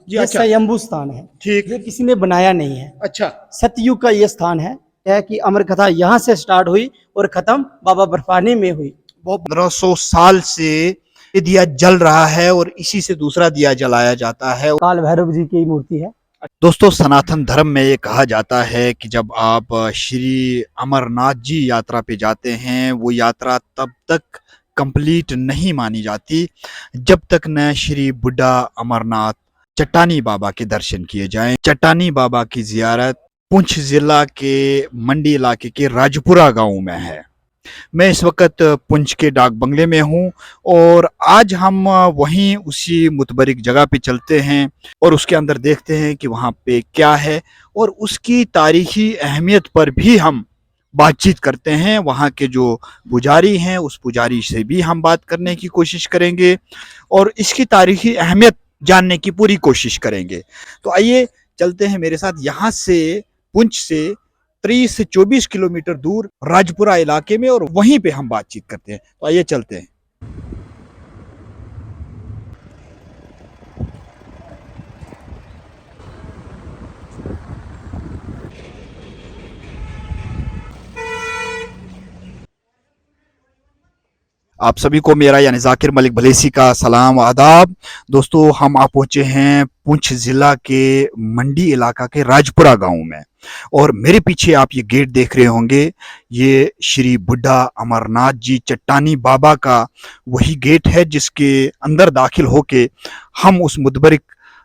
जी। ये अच्छा, स्वयंभू स्थान है। ठीक। ये किसी ने बनाया नहीं है। अच्छा, सतयुग का ये स्थान है कि अमर कथा यहाँ से स्टार्ट हुई और खत्म बाबा बर्फानी में हुई। वो 1500 साल से ये दिया जल रहा है और इसी से दूसरा दिया जलाया जाता है। काल भैरव जी की मूर्ति है। दोस्तों, सनातन धर्म में ये कहा जाता है कि जब आप श्री अमरनाथ जी यात्रा पे जाते हैं, वो यात्रा तब तक कंप्लीट नहीं मानी जाती जब तक न श्री बुड्ढा अमरनाथ चट्टानी बाबा के दर्शन किए जाएं। चट्टानी बाबा की जियारत पुंछ जिला के मंडी इलाके के राजपुरा गांव में है। मैं इस वक्त पुंछ के डाक बंगले में हूं और आज हम वहीं उसी मुतबरिक जगह पे चलते हैं और उसके अंदर देखते हैं कि वहां पे क्या है और उसकी तारीखी अहमियत पर भी हम बातचीत करते हैं। वहाँ के जो पुजारी हैं उस पुजारी से भी हम बात करने की कोशिश करेंगे और इसकी तारीखी अहमियत जानने की पूरी कोशिश करेंगे। तो आइए चलते हैं मेरे साथ। यहाँ से पुंछ से 30 से 24 किलोमीटर दूर राजपुरा इलाके में और वहीं पे हम बातचीत करते हैं। तो आइए चलते हैं। आप सभी को मेरा यानी जाकिर मलिक भलेसी का सलाम आदाब। दोस्तों, हम आप पहुंचे हैं पुंछ जिला के मंडी इलाका के राजपुरा गांव में और मेरे पीछे आप ये गेट देख रहे होंगे, ये श्री बुड्ढा अमरनाथ जी चट्टानी बाबा का वही गेट है जिसके अंदर दाखिल होके हम उस मुतबरिक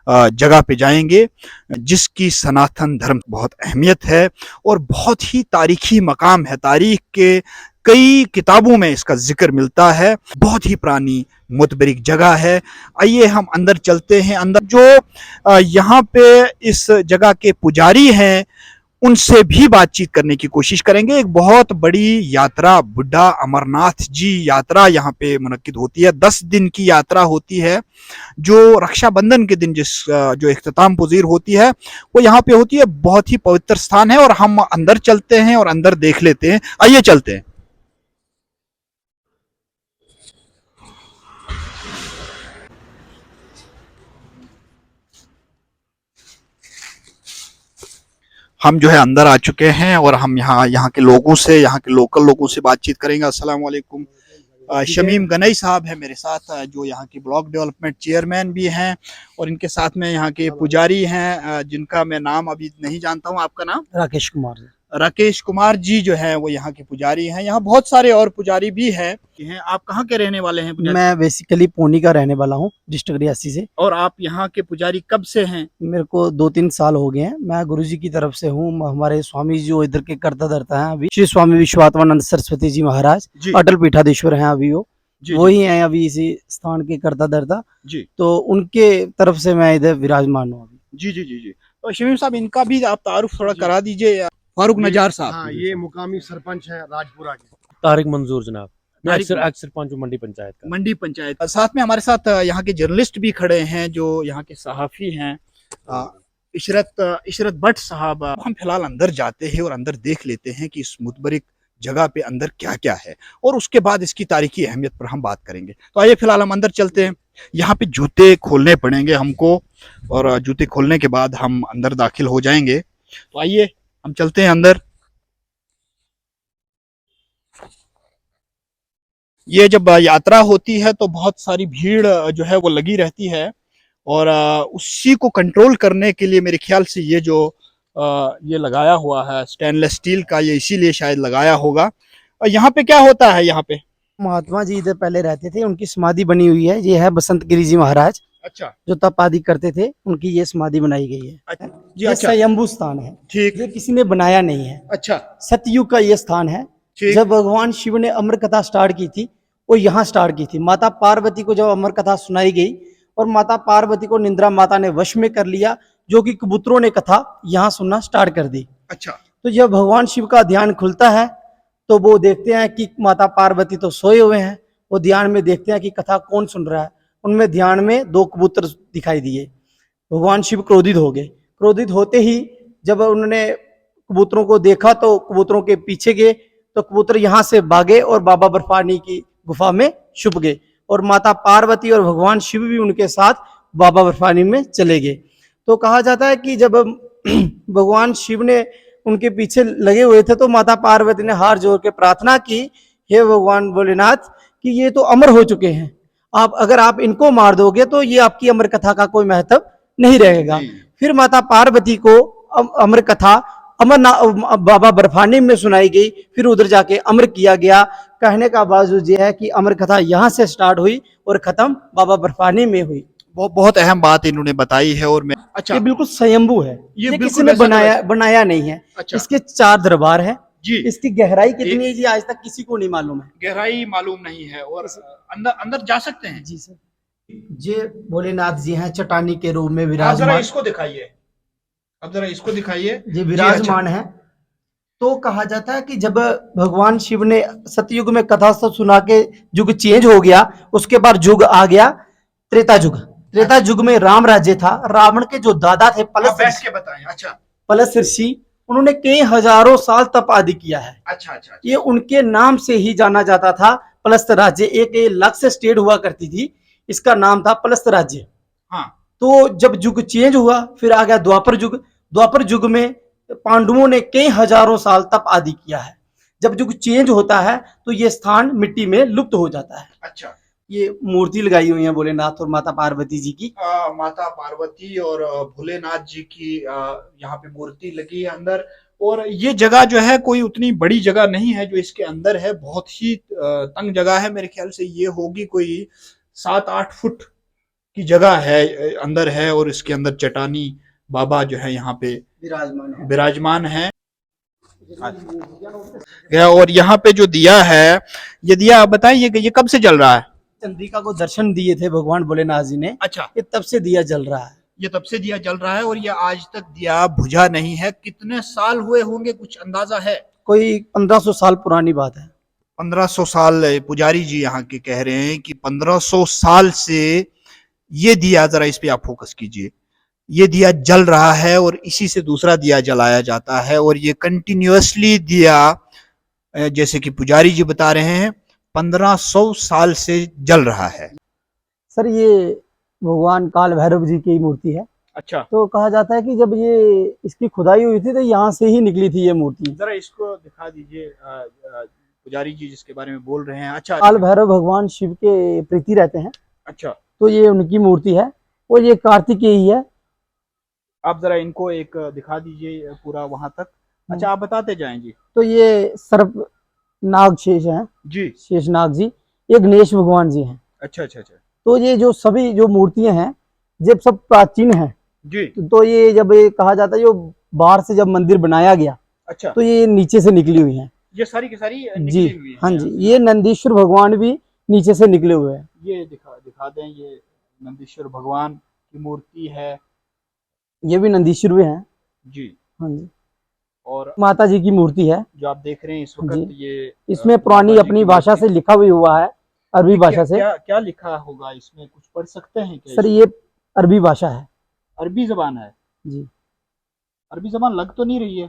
जगह पे जाएंगे जिसकी सनातन धर्म बहुत अहमियत है और बहुत ही तारीखी मकाम है। तारीख के कई किताबों में इसका जिक्र मिलता है। बहुत ही पुरानी मुतबरिक जगह है। आइए हम अंदर चलते हैं। अंदर जो यहाँ पे इस जगह के पुजारी हैं उनसे भी बातचीत करने की कोशिश करेंगे। एक बहुत बड़ी यात्रा बुड्ढा अमरनाथ जी यात्रा यहाँ पे मुनक्किद होती है। 10 दिन की यात्रा होती है जो रक्षाबंधन के दिन जो इख्तिताम पजीर होती है वो यहाँ पे होती है। बहुत ही पवित्र स्थान है और हम अंदर चलते हैं और अंदर देख लेते हैं। आइए चलते हैं। हम जो है अंदर आ चुके हैं और हम यहाँ के लोगों से, यहाँ के लोकल लोगों से बातचीत करेंगे। अस्सलाम वालेकुम। शमीम गनई साहब है मेरे साथ, जो यहाँ की ब्लॉक डेवलपमेंट चेयरमैन भी हैं और इनके साथ में यहाँ के पुजारी हैं जिनका मैं नाम अभी नहीं जानता हूँ। आपका नाम? राकेश कुमार। राकेश कुमार जी जो है वो यहाँ के पुजारी हैं। यहाँ बहुत सारे और पुजारी भी हैं। आप कहाँ के रहने वाले हैं पुजारी? मैं बेसिकली पूनी का रहने वाला हूँ, डिस्ट्रिक्ट रियासी से। और आप यहाँ के पुजारी कब से हैं? मेरे को 2-3 साल हो गए हैं। मैं गुरुजी की तरफ से हूँ। हमारे स्वामी जो इधर के करता धरता है अभी, श्री स्वामी विश्वात्मानंद सरस्वती जी महाराज अटल पीठाधीश्वर हैं अभी वही हैं अभी इसी स्थान के करता धरता जी। तो उनके तरफ से मैं इधर विराजमान हूँ अभी। जी जी जी जी। तो शमीम साहब, इनका भी आप तारुफ थोड़ा करा दीजिए। फारूक नजार साहब। हाँ, ये मुकामी सरपंच है राजपुरा के। तारिक मंजूर जनाब, मैं एक्स सरपंच हूँ मंडी पंचायत का। मंडी पंचायत। साथ में हमारे साथ यहाँ के जर्नलिस्ट भी खड़े हैं जो यहाँ के सहाफी हैं, इशरत भट्ट साहब। हम फिलहाल अंदर जाते हैं और अंदर देख लेते हैं कि इस मुतबरिक जगह पे अंदर क्या क्या है और उसके बाद इसकी तारीखी अहमियत पर हम बात करेंगे। तो आइए फिलहाल हम अंदर चलते हैं। यहाँ पे जूते खोलने पड़ेंगे हमको और जूते खोलने के बाद हम अंदर दाखिल हो जाएंगे। तो आइए हम चलते हैं अंदर। ये जब यात्रा होती है तो बहुत सारी भीड़ जो है वो लगी रहती है और उसी को कंट्रोल करने के लिए मेरे ख्याल से ये जो ये लगाया हुआ है स्टेनलेस स्टील का, ये इसीलिए शायद लगाया होगा। और यहाँ पे क्या होता है? यहाँ पे महात्मा जी इधर पहले रहते थे, उनकी समाधि बनी हुई है। ये है बसंत गिरी जी महाराज। अच्छा। जो तप आदि करते थे उनकी ये समाधि बनाई गई है। अच्छा जी। ये अच्छा, स्वयंभू स्थान है। ठीक। ये किसी ने बनाया नहीं है। अच्छा, सतयुग का ये स्थान है। जब भगवान शिव ने अमर कथा स्टार्ट की थी वो यहाँ स्टार्ट की थी। माता पार्वती को जब अमर कथा सुनाई गई और माता पार्वती को निंद्रा माता ने वश में कर लिया, जो कि कबूतरों ने कथा यहाँ सुनना स्टार्ट कर दी। अच्छा। तो जब भगवान शिव का ध्यान खुलता है तो वो देखते हैं कि माता पार्वती तो सोए हुए हैं। वो ध्यान में देखते हैं कि कथा कौन सुन रहा है। उनमें ध्यान में 2 कबूतर दिखाई दिए। भगवान शिव क्रोधित हो गए। क्रोधित होते ही जब उन्होंने कबूतरों को देखा तो कबूतरों के पीछे गए तो कबूतर यहाँ से भागे और बाबा बर्फानी की गुफा में छुप गए और माता पार्वती और भगवान शिव भी उनके साथ बाबा बर्फानी में चले गए। तो कहा जाता है कि जब भगवान शिव ने उनके पीछे लगे हुए थे तो माता पार्वती ने हाथ जोड़ के प्रार्थना की, हे भगवान भोलेनाथ कि ये तो अमर हो चुके हैं, अगर आप इनको मार दोगे तो ये आपकी अमर कथा का कोई महत्व नहीं रहेगा। फिर माता पार्वती को अमर कथा बाबा बर्फानी में सुनाई गई, फिर उधर जाके अमर किया गया। कहने का बावजूद ये है कि अमर कथा यहाँ से स्टार्ट हुई और खत्म बाबा बर्फानी में हुई। बहुत अहम बात इन्होंने बताई है। और मैं ये बिल्कुल स्वयंभू है, ये बिल्कुल किसी ने वैसा बनाया नहीं है। अच्छा। इसके 4 दरबार है जी, इसकी गहराई कितनी है जी आज तक किसी को नहीं मालूम है। गहराई मालूम नहीं है और अंदर अंदर जा सकते हैं। जी सर, ये भोलेनाथ जी हैं चट्टानी के रूप में आप जरा विराजमान, इसको दिखाइए, अब जरा इसको दिखाइए। ये विराजमान है। तो कहा जाता है कि जब भगवान शिव ने सतयुग में कथा सब सुना के युग चेंज हो गया, उसके बाद युग आ गया त्रेता युग। त्रेता युग में राम राज्य था। रावण के जो दादा थे आप बैठ के बताएं। अच्छा पलस ऋषि, उन्होंने कई हजारों साल तप आदि किया है। अच्छा अच्छा, ये उनके नाम से ही जाना जाता था। पलस्त राज्य एक लक्ष्य स्टेट हुआ करती थी, इसका नाम था पलस्त राज्य। हाँ। तो जब युग चेंज हुआ फिर आ गया द्वापर युग। द्वापर युग में पांडवों ने कई हजारों साल तप आदि किया है। जब युग चेंज होता है तो ये स्थान मिट्टी में लुप्त हो जाता है। अच्छा, ये मूर्ति लगाई हुई है भोलेनाथ और माता पार्वती जी की। माता पार्वती और भोलेनाथ जी की यहाँ पे मूर्ति लगी है अंदर। और ये जगह जो है कोई उतनी बड़ी जगह नहीं है जो इसके अंदर है, बहुत ही तंग जगह है। मेरे ख्याल से ये होगी कोई 7-8 फुट की जगह है अंदर है। और इसके अंदर चट्टानी बाबा जो है यहाँ पे विराजमान है। और यहाँ पे जो दिया है, ये दिया आप बताइए कि ये कब से जल रहा है? चंद्रिका को दर्शन दिए थे भगवान भोलेनाथ जी ने। अच्छा, ये तब से दिया जल रहा है। ये तब से दिया जल रहा है और ये आज तक दिया बुझा नहीं है। कितने साल हुए होंगे, कुछ अंदाजा है? कोई 1500 साल पुरानी बात है। 1500 साल पुजारी जी यहाँ के कह रहे हैं कि 1500 साल से ये दिया, जरा इस पे आप फोकस कीजिए, ये दिया जल रहा है और इसी से दूसरा दिया जलाया जाता है। और ये कंटिन्यूअसली दिया, जैसे कि पुजारी जी बता रहे हैं, 1500 साल से जल रहा है। सर ये भगवान काल भैरव जी की मूर्ति है। अच्छा, तो कहा जाता है कि जब ये इसकी खुदाई हुई थी तो यहाँ से ही निकली थी ये मूर्ति। जरा इसको दिखा दीजिए पुजारी जी जिसके बारे में बोल रहे हैं। अच्छा, काल भैरव भगवान शिव के प्रीति रहते हैं। अच्छा, तो ये उनकी मूर्ति है और ये कार्तिकेय है। आप जरा इनको एक दिखा दीजिए पूरा वहां तक। अच्छा, आप बताते जाएं जी। तो ये सर्प नाग शेष हैं जी, शेष नाग जी, ये गणेश भगवान जी हैं। अच्छा अच्छा अच्छा, तो ये जो सभी जो मूर्तियां हैं ये सब प्राचीन हैं जी। तो ये जब ये कहा जाता है जो बाहर से जब मंदिर बनाया गया अच्छा, तो ये नीचे से निकली हुई हैं। ये सारी की सारी जी निकली हुई हैं। हाँ जी, ये नंदीश्वर भगवान भी नीचे से निकले हुए हैं। ये दिखा दें, ये नंदीश्वर भगवान की मूर्ति है। ये भी नंदीश्वर भी हैं। जी हाँ जी, और माता जी की मूर्ति है जो आप देख रहे हैं इस वक्त, ये इसमें पुरानी माता जी अपनी की भाषा मूर्ति से लिखा भी हुआ है, अरबी भाषा से। क्या लिखा होगा इसमें, कुछ पढ़ सकते हैं क्या? सर ये अरबी भाषा है। अरबी जबान है जी। अरबी जबान लग तो नहीं रही है।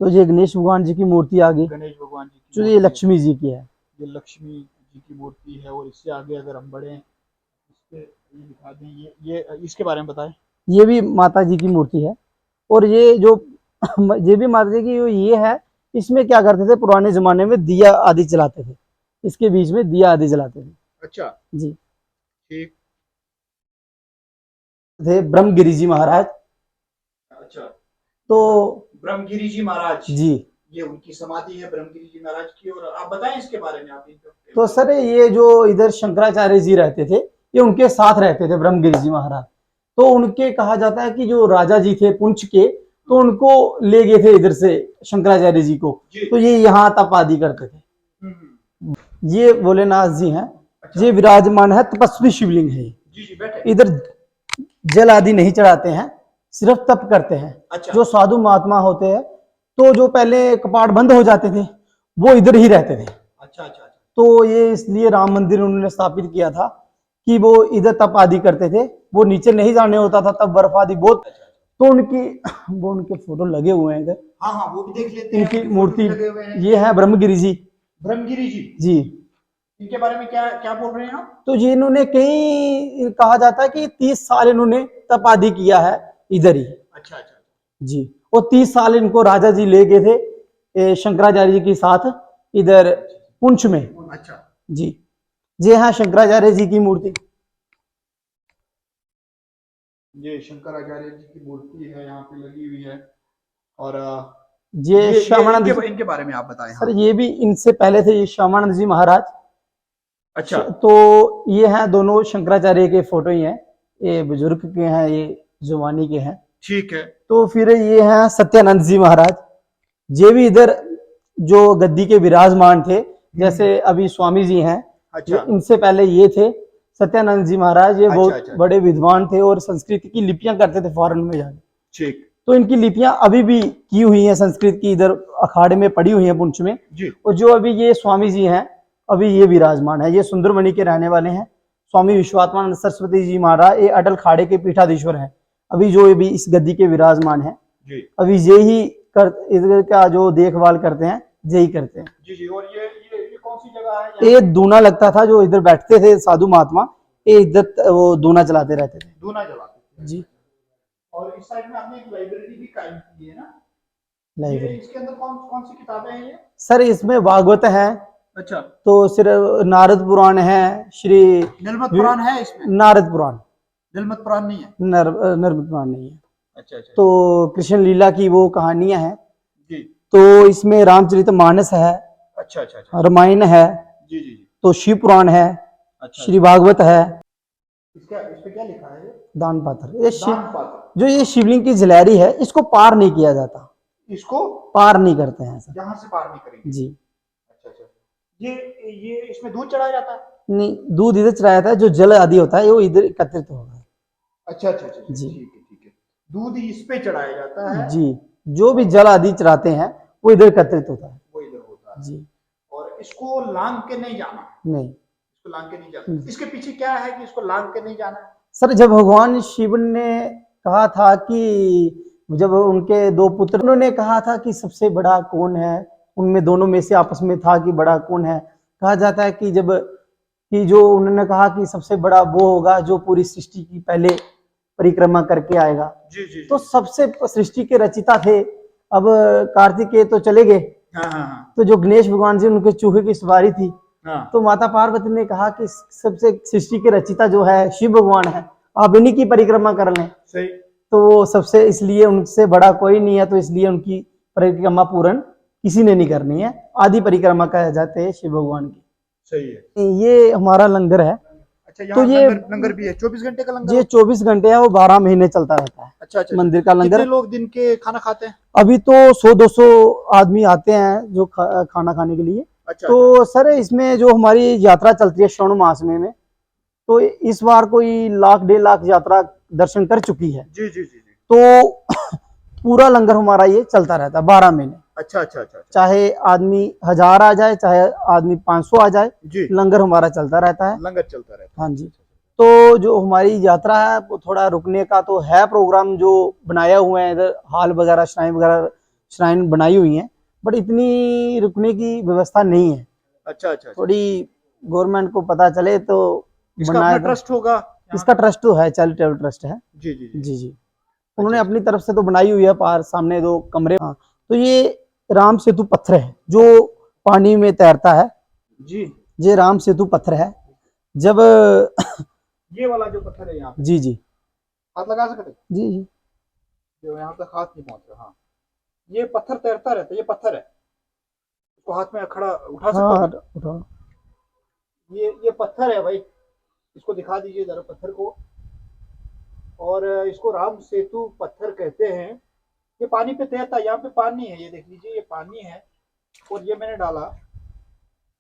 तो ये गणेश भगवान जी की मूर्ति आ गई, गणेश भगवान जी की जो ये मूर्ति है। लक्ष्मी जी की है। ये लक्ष्मी जी की मूर्ति है। और इससे आगे अगर हम बढ़े, इस पे ये दिखा दें, ये इसके बारे में बताएं। ये भी माता जी की मूर्ति है। और ये जो ये भी माता जी की ये है, इसमें क्या करते थे पुराने जमाने में दिया आदि जलाते थे, इसके बीच में दिया आदि जलाते थे। अच्छा, जी। ठीक। थे ब्रह्मगिरी जी महाराज। अच्छा, तो ब्रह्मगिरी जी महाराज जी, ये उनकी समाधि है ब्रह्मगिरी जी महाराज की। और आप बताएं इसके बारे में। आप तो सर ये जो इधर शंकराचार्य जी रहते थे ये उनके साथ रहते थे ब्रह्मगिरी जी महाराज। तो उनके कहा जाता है कि जो राजा जी थे पुंछ के, तो उनको ले गए थे इधर से शंकराचार्य जी को। तो ये यहाँ तप आदि करते थे। ये भोलेनाथ जी हैं। अच्छा। ये विराजमान है, तपस्वी शिवलिंग है। जी बैठे। इधर जल आदि नहीं चढ़ाते हैं, सिर्फ तप करते हैं। अच्छा। जो साधु महात्मा होते हैं तो जो पहले कपाट बंद हो जाते थे वो इधर ही रहते थे। अच्छा अच्छा अच्छा। तो ये इसलिए राम मंदिर उन्होंने स्थापित किया था कि वो इधर तप आदि करते थे, वो नीचे नहीं जाने होता था तब बर्फ आदि बहुत। तो उनके फोटो लगे हुए हैं इधर। हाँ हाँ, वो भी देख लेते हैं। इनकी मूर्ति ये है ब्रह्मगिरी जी। ब्रह्मगिरी जी जी। इनके बारे में क्या क्या बोल रहे हैं आप? तो जी इन्होंने कहीं कहा जाता है कि 30 साल इन्होंने तपादी किया है इधर ही। अच्छा अच्छा जी, और 30 साल इनको राजा जी ले गए थे शंकराचार्य जी के साथ इधर पुंछ में। अच्छा। जी, ये हाँ शंकराचार्य जी की मूर्ति। ये शंकराचार्य जी की मूर्ति है, यहाँ पे लगी हुई है। और ये श्यामानंद इनके बारे में आप बताएं। सर ये भी इनसे पहले थे, ये श्यामानंद जी महाराज। अच्छा। तो ये हैं दोनों शंकराचार्य के फोटो ही हैं, ये बुजुर्ग के हैं, ये जवानी के हैं। ठीक है। तो फिर ये हैं सत्यानंद जी महाराज, ये भी इधर जो गद्दी के विराजमान थे, जैसे अभी स्वामी जी हैं। अच्छा। इनसे पहले ये थे सत्यानंद जी महाराज, ये बहुत अच्छा। बड़े विद्वान थे और संस्कृत की लिपियां करते थे फॉरेन में जाके। ठीक। तो इनकी लिपियां अभी भी की हुई हैं संस्कृत की, इधर अखाड़े में पड़ी हुई हैं पुंछ में जी। और जो अभी ये स्वामी जी हैं अभी ये विराजमान है, ये सुंदरमणि के रहने वाले हैं। स्वामी विश्वात्मानंद सरस्वती जी महाराज ये अटल खाड़े के पीठाधीश्वर हैं, अभी जो अभी इस गद्दी के विराजमान है। जी। अभी ये ही इधर का जो देखभाल करते हैं, यही करते हैं। जी जी। और ये कौन सी जगह है? ये दूना लगता था, जो इधर बैठते थे साधु महात्मा, ये इधर वो दूना चलाते रहते थे। दूना जलाते थे। जी। और इस साइड में आपने एक लाइब्रेरी भी कायम की है ना? लाइब्रेरी इसके अंदर कौन कौन सी किताबें हैं ये? सर इसमें भागवत है, अच्छा। तो सिर्फ नारद पुराण है, श्री निर्मत पुराण है इसमें? नारद पुराण, निर्मत पुराण नहीं है। नर्मद पुराण नहीं है। अच्छा अच्छा। तो कृष्ण लीला की वो कहानियां हैं। जी। तो इसमें रामचरितमानस है, अच्छा अच्छा अच्छा। रामायण है, जी जी जी। तो शिव पुराण है, अच्छा। श्री भागवत है। इस पे क्या लिखा है? दान पात्र, ये शिव, दान पात्र। जो ये शिवलिंग की जलैरी है, इसको पार नहीं किया जाता, इसको पार नहीं करते हैं सर। यहाँ से पार नहीं करेंगे। जी। अच्छा अच्छा। ये इसमें दूध चढ़ाया जाता है? नहीं, दूध इधर चढ़ाया जाता है, जो जल आदि होता है वो इधर एकत्रित होगा। अच्छा अच्छा अच्छा। जी। ठीक है ठीक है। दूध इस पे चढ़ाया जाता है? जी, जो भी जल आदि चढ़ाते हैं वो इधर एकत्रित होता है। वो इधर होता है। जी। और इसको लांग के नहीं जाना? नहीं इसको लांग के नहीं जाना। इसके पीछे क्या है कि इसको लांग के नहीं जाना है? सर, जब भगवान शिव ने कहा था कि जब उनके दो पुत्र, उन्होंने कहा था कि सबसे बड़ा कौन है, उनमें दोनों में से आपस में था कि बड़ा कौन है। कहा जाता है कि जब कि जो उन्होंने कहा कि सबसे बड़ा वो होगा जो पूरी सृष्टि की पहले परिक्रमा करके आएगा। जी जी। तो सबसे सृष्टि के रचिता थे। अब कार्तिकेय तो चले गए, हाँ हाँ हाँ। तो जो गणेश भगवान जी उनके चूहे की सवारी थी। हाँ। तो माता पार्वती ने कहा कि सबसे सृष्टि के रचिता जो है शिव भगवान है, आप इन्हीं की परिक्रमा कर लें। सही। तो वो सबसे, इसलिए उनसे बड़ा कोई नहीं है, तो इसलिए उनकी परिक्रमा पूर्ण किसी ने नहीं करनी है। आदि परिक्रमा कहा जाते हैं शिव भगवान की। सही है। ये हमारा लंगर है। अच्छा, तो यहाँ ये लंगर भी है? 24 घंटे का लंगर? ये 24 घंटे है, वो 12 महीने चलता रहता है। अच्छा अच्छा। मंदिर का लंगर। कितने लोग दिन के खाना खाते हैं? अभी तो 100-200 आदमी आते हैं जो खाना खाने के लिए। अच्छा। तो सर इसमें जो हमारी यात्रा चलती है श्रावण मास में, तो इस बार कोई 1-1.5 लाख यात्रा दर्शन कर चुकी है। जी जी जी। तो पूरा लंगर हमारा ये चलता रहता है 12 महीने। अच्छा अच्छा अच्छा। चाहे आदमी 1000 आ जाए, चाहे आदमी 500 आ जाए, जी। लंगर हमारा चलता रहता है। लंगर चलता रहता है। हाँ जी। तो जो हमारी यात्रा है वो थोड़ा रुकने का तो है प्रोग्राम, जो बनाया हुआ है इधर हॉल वगैरह, श्राइन बनाई हुई है, बट इतनी रुकने की व्यवस्था नहीं है। अच्छा अच्छा। थोड़ी गवर्नमेंट को पता चले तो इसका अपना ट्रस्ट होगा? इसका ट्रस्ट तो है, चैरिटेबल ट्रस्ट है। जी जी जी। जी जी। उन्होंने अपनी तरफ से तो बनाई हुई है, पार सामने 2 कमरे। हाँ, तो ये राम सेतु पत्थर है जो पानी में तैरता है। जी। ये राम सेतु पत्थर है। जब ये वाला जो पत्थर है यहाँ पे? जी जी हाथ लगा सकते? जी जी। जो यहाँ तक हाथ नहीं पहुँच रहा। हाँ, ये पत्थर तैरता रहता है, ये पत्थर है, इसको हाथ में खड़ा उठा सकते हाँ, हो? उठाओ। ये पत्थर है भाई, इसको दिखा दीजिए जरा पत्थर को। और इसको राम सेतु पत्थर कहते हैं। ये पानी पे तैरता है, यहाँ पे पानी है, ये देख लीजिए, ये पानी है और ये मैंने डाला,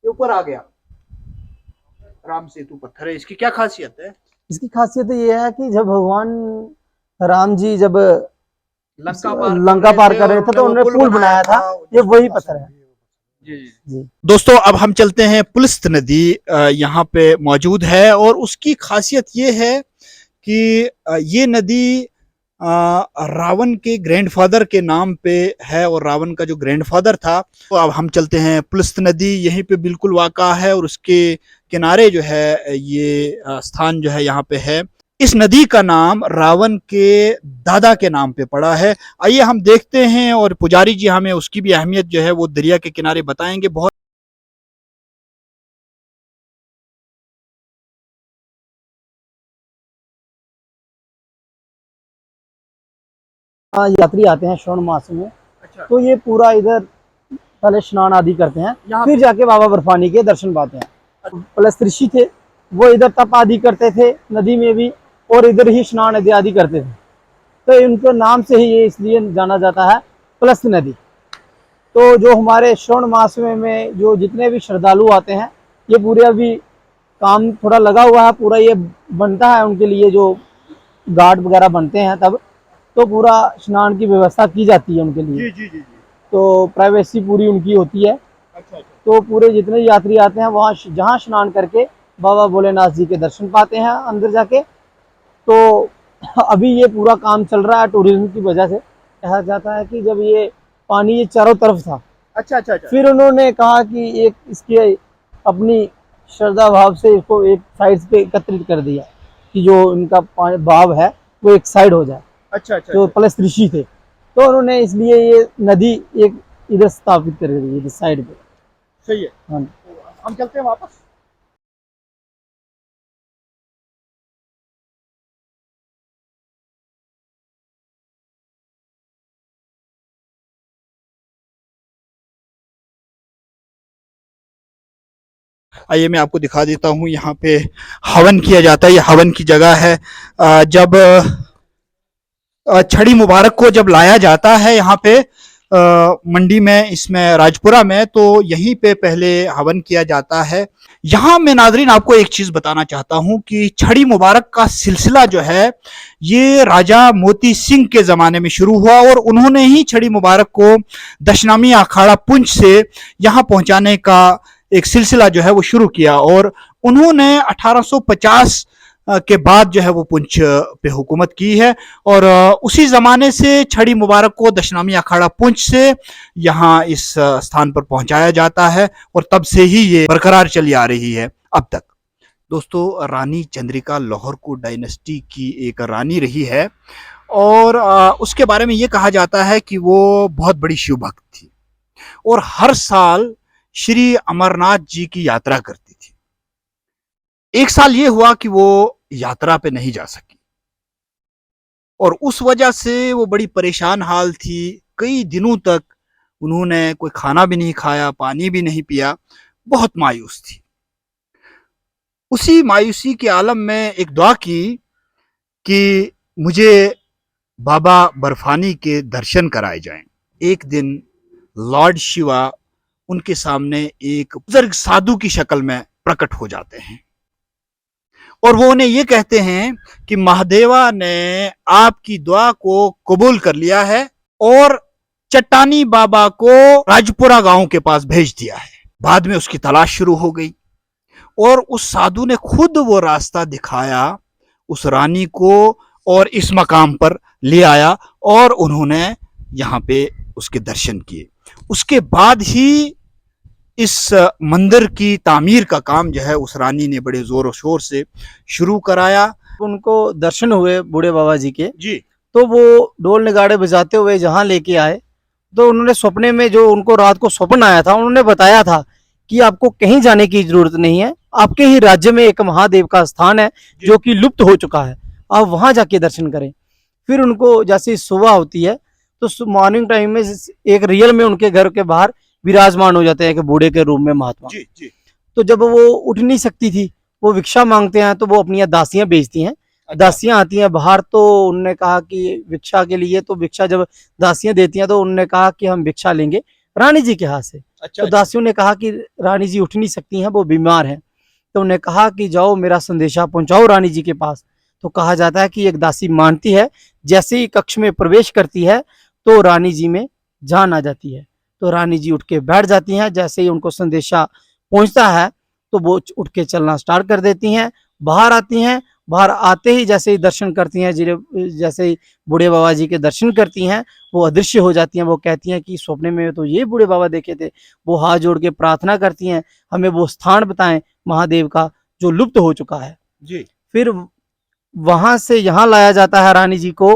ये ऊपर आ गया। राम सेतु पत्थर है। इसकी क्या खासियत है? इसकी खासियत ये है कि जब भगवान राम जी जब लंका पार कर रहे थे तो उन्होंने पुल बनाया था, ये वही पत्थर है। जी जी। दोस्तों, अब हम चलते हैं। पुलिस्त नदी यहाँ पे मौजूद है और उसकी खासियत ये है कि ये नदी रावण के ग्रैंडफादर के नाम पे है और रावण का जो ग्रैंडफादर था। तो अब हम चलते हैं, पुलस्त नदी यहीं पे बिल्कुल वाक़ा है और उसके किनारे जो है ये स्थान जो है यहाँ पे है। इस नदी का नाम रावण के दादा के नाम पे पड़ा है। आइए हम देखते हैं और पुजारी जी हमें उसकी भी अहमियत जो है वो दरिया के किनारे बताएंगे। बहुत यात्री आते हैं श्रावण मास में, अच्छा। तो ये पूरा इधर पहले स्नान आदि करते हैं, फिर जाके बाबा बर्फानी के दर्शन पाते हैं। प्लस ऋषि थे, वो इधर तप आदि करते थे नदी में भी, और इधर ही स्नान आदि करते थे, तो इनके नाम से ही ये इसलिए जाना जाता है प्लस्त नदी। तो जो हमारे श्रावण मास में जो जितने भी श्रद्धालु आते हैं, ये पूरे अभी काम थोड़ा लगा हुआ है, पूरा ये बनता है उनके लिए, जो घाट वगैरह बनते हैं तब तो पूरा स्नान की व्यवस्था की जाती है उनके लिए। जी जी जी जी। तो प्राइवेसी पूरी उनकी होती है। अच्छा अच्छा। तो पूरे जितने यात्री आते हैं वहाँ जहाँ स्नान करके बाबा भोलेनाथ जी के दर्शन पाते हैं अंदर जाके। तो अभी ये पूरा काम चल रहा है टूरिज्म की वजह से। कहा जाता है कि जब ये पानी ये चारों तरफ था, अच्छा अच्छा अच्छा। फिर उन्होंने कहा कि एक इसके अपनी श्रद्धा भाव से इसको एक साइड पे एकत्रित कर दिया कि जो इनका भाव है वो एक साइड हो जाए। अच्छा अच्छा जो अच्छा। प्लस ऋषि थे, तो उन्होंने इसलिए ये नदी एक इधर स्थापित कर दी इस साइड पे। सही है। हाँ, हम चलते हैं वापस। आइए मैं आपको दिखा देता हूँ, यहाँ पे हवन किया जाता है। ये हवन की जगह है। जब छड़ी मुबारक को जब लाया जाता है यहाँ पे मंडी में, इसमें राजपुरा में, तो यहीं पे पहले हवन किया जाता है। यहाँ मैं नाजरीन आपको एक चीज बताना चाहता हूँ कि छड़ी मुबारक का सिलसिला जो है ये राजा मोती सिंह के जमाने में शुरू हुआ और उन्होंने ही छड़ी मुबारक को दशनामी अखाड़ा पुंछ से यहाँ पहुंचाने का एक सिलसिला जो है वो शुरू किया और उन्होंने 1850 के बाद जो है वो पुंछ पे हुकूमत की है और उसी जमाने से छड़ी मुबारक को दशनामी अखाड़ा पुंछ से यहाँ इस स्थान पर पहुंचाया जाता है और तब से ही ये बरकरार चली आ रही है अब तक। दोस्तों, रानी चंद्रिका लाहौरकूट डायनेस्टी की एक रानी रही है और उसके बारे में ये कहा जाता है कि वो बहुत बड़ी शिव भक्त थी और हर साल श्री अमरनाथ जी की यात्रा करती थी। एक साल ये हुआ कि वो यात्रा पे नहीं जा सकी और उस वजह से वो बड़ी परेशान हाल थी। कई दिनों तक उन्होंने कोई खाना भी नहीं खाया, पानी भी नहीं पिया, बहुत मायूस थी। उसी मायूसी के आलम में एक दुआ की कि मुझे बाबा बर्फानी के दर्शन कराए जाएं। एक दिन लॉर्ड शिवा उनके सामने एक बुजुर्ग साधु की शक्ल में प्रकट हो जाते हैं और वो उन्हें ये कहते हैं कि महादेवा ने आपकी दुआ को कबूल कर लिया है और चट्टानी बाबा को राजपुरा गांव के पास भेज दिया है। बाद में उसकी तलाश शुरू हो गई और उस साधु ने खुद वो रास्ता दिखाया उस रानी को और इस मकाम पर ले आया और उन्होंने यहाँ पे उसके दर्शन किए। उसके बाद ही इस मंदिर की तामीर का काम जो है उस रानी ने बड़े जोर शोर से शुरू कराया। उनको दर्शन हुए बूढ़े बाबा जी के, जी। तो वो ढोल नगाड़े बजाते हुए जहाँ लेके आए, तो उन्होंने सपने में जो उनको रात को स्वप्न आया था, उन्होंने बताया था कि आपको कहीं जाने की जरूरत नहीं है, आपके ही राज्य में एक महादेव का स्थान है जो कि लुप्त हो चुका है, आप वहां जाके दर्शन करें। फिर उनको जैसे सुबह होती है तो मॉर्निंग टाइम में एक रियल में उनके घर के बाहर विराजमान हो जाते हैं कि बूढ़े के रूप में महात्मा। जी जी। तो जब वो उठ नहीं सकती थी, वो भिक्षा मांगते हैं, तो वो अपनी दासियां बेचती हैं। दासियां आती हैं बाहर, तो उन्होंने कहा कि भिक्षा के लिए, तो भिक्षा जब दासियां देती हैं तो उन्होंने कहा कि हम भिक्षा लेंगे रानी जी के हाथ से। तो दासियों ने कहा कि रानी जी उठ नहीं सकती हैं, वो बीमार हैं। तो उन्होंने कहा कि जाओ मेरा संदेशा पहुंचाओ रानी जी के पास। तो कहा जाता है कि एक दासी मानती है, जैसे ही कक्ष में प्रवेश करती है तो रानी जी में जान आ जाती है। तो रानी जी उठ के बैठ जाती हैं। जैसे ही उनको संदेशा पहुंचता है तो वो उठ के चलना स्टार्ट कर देती हैं, बाहर आती हैं बाहर आते ही जैसे ही दर्शन करती हैं, जैसे ही बूढ़े बाबा जी के दर्शन करती हैं, वो अदृश्य हो जाती हैं। वो कहती हैं कि सपने में तो ये बूढ़े बाबा देखे थे। वो हाथ जोड़ के प्रार्थना करती हैं, हमें वो स्थान बताएं महादेव का जो लुप्त हो चुका है। जी। फिर वहां से यहाँ लाया जाता है रानी जी को।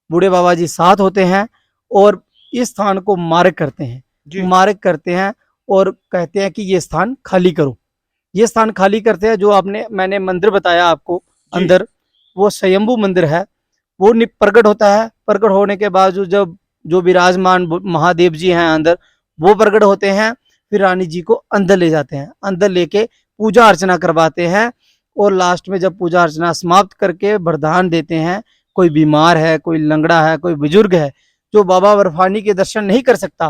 बूढ़े बाबा जी साथ होते हैं और इस स्थान को मार्ग करते हैं। जी। मार्ग करते हैं और कहते हैं कि ये स्थान खाली करो। ये स्थान खाली करते हैं। जो मैंने मंदिर बताया आपको जी। अंदर, वो स्वयंभू मंदिर है। वो प्रकट होता है। प्रकट होने के बाद जब जो विराजमान महादेव जी हैं अंदर, वो प्रकट होते हैं। फिर रानी जी को अंदर ले जाते हैं। अंदर लेके पूजा अर्चना करवाते हैं और लास्ट में जब पूजा अर्चना समाप्त करके वरदान देते हैं, कोई बीमार है, कोई लंगड़ा है, कोई बुजुर्ग है, जो बाबा बर्फानी के दर्शन नहीं कर सकता,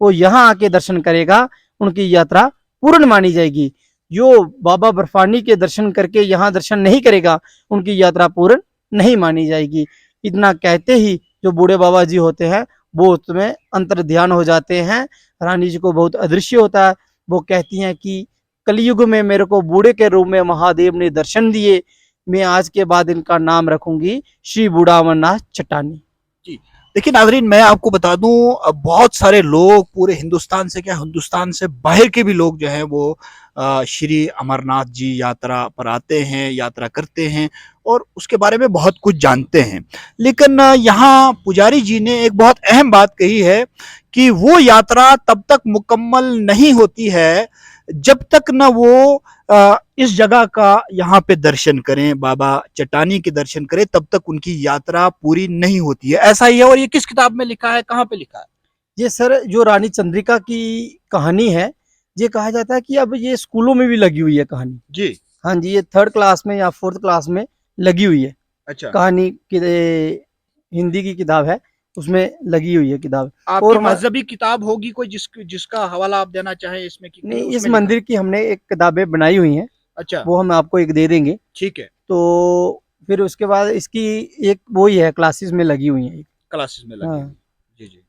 वो यहाँ आके दर्शन करेगा, उनकी यात्रा पूर्ण मानी जाएगी। जो बाबा बर्फानी के दर्शन करके यहाँ दर्शन नहीं करेगा, उनकी यात्रा पूर्ण नहीं मानी जाएगी। इतना कहते ही जो बूढ़े बाबा जी होते हैं, वो उसमें अंतर ध्यान हो जाते हैं। रानी जी को बहुत अदृश्य होता है। वो कहती हैं कि कलयुग में मेरे को बूढ़े के रूप में महादेव ने दर्शन दिए। मैं आज के बाद इनका नाम रखूंगी श्री बूढ़ा अमरनाथ चट्टानी। देखिए नाजरीन, मैं आपको बता दूं, बहुत सारे लोग पूरे हिंदुस्तान से, क्या हिंदुस्तान से बाहर के भी लोग जो हैं वो श्री अमरनाथ जी यात्रा पर आते हैं, यात्रा करते हैं और उसके बारे में बहुत कुछ जानते हैं। लेकिन यहाँ पुजारी जी ने एक बहुत अहम बात कही है कि वो यात्रा तब तक मुकम्मल नहीं होती है जब तक न वो इस जगह का यहाँ पे दर्शन करें, बाबा चट्टानी के दर्शन करें, तब तक उनकी यात्रा पूरी नहीं होती है। ऐसा ही है। और ये किस किताब में लिखा है, कहाँ पे लिखा है? ये सर जो रानी चंद्रिका की कहानी है, ये कहा जाता है कि अब ये स्कूलों में भी लगी हुई है कहानी। जी। हाँ जी, ये 3rd क्लास में या 4th क्लास में लगी हुई है। अच्छा। कहानी की हिंदी की किताब है, उसमें लगी हुई है किताब। आपकी और मजहबी किताब होगी कोई जिसका हवाला आप देना चाहें इसमें कि नहीं, उसमें इस लिखा? मंदिर की हमने एक किताबें बनाई हुई हैं, अच्छा। वो हम आपको एक दे देंगे। ठीक है। तो फिर उसके बाद इसकी एक वो ही है, क्लासेस में लगी हुई है। क्लासेस में लगी हाँ। हुई। जी जी।